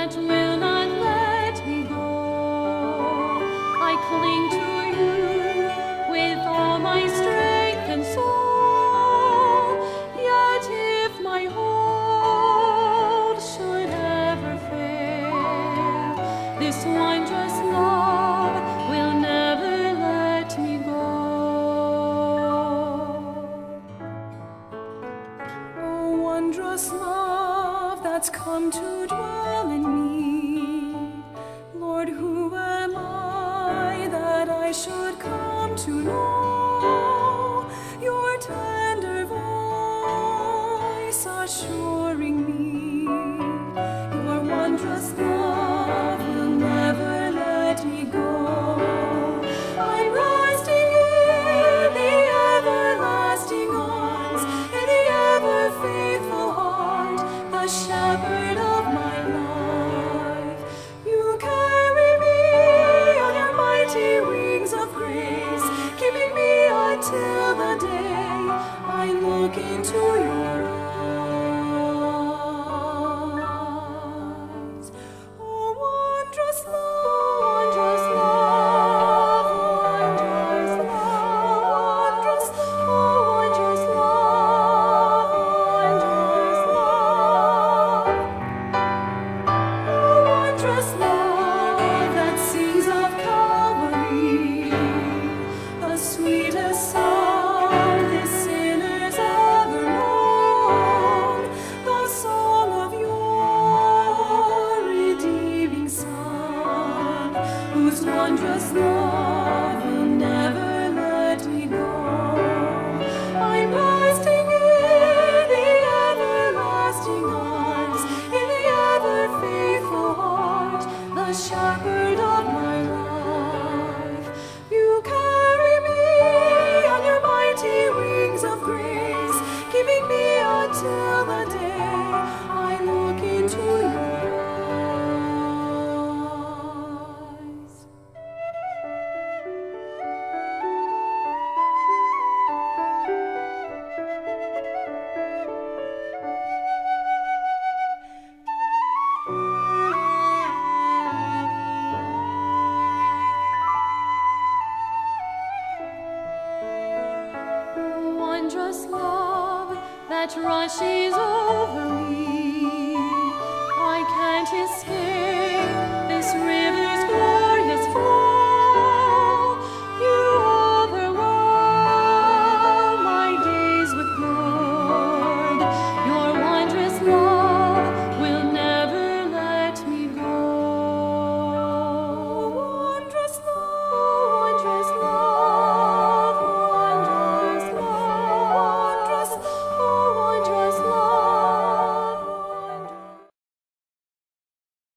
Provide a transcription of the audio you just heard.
that will not let me go. I cling to you with all my strength and soul. Yet if my hold should ever fail, this wondrous love will never let me go. Oh, wondrous love that's come to dwell in me. Lord, who am I that I should come to know your tender voice assuring me your wondrous love will never let me go. I'm resting in the everlasting arms, in the ever faithful heart, the shepherd of my life. You carry me on your mighty wings of grace, keeping me until the day I look into your eyes. Oh, wondrous love, wondrous love, wondrous love, wondrous love, wondrous love, wondrous love that sings of Calvary, the sweetest song this sinner's ever known, the song of your redeeming Son, whose wondrous love will never let me go. I'm resting in the everlasting arms, in the ever faithful heart, the shepherd of my life. You carry me on your mighty wings of grace, keeping me until the day I look into your eyes. Wondrous love that rushes over me, I can't escape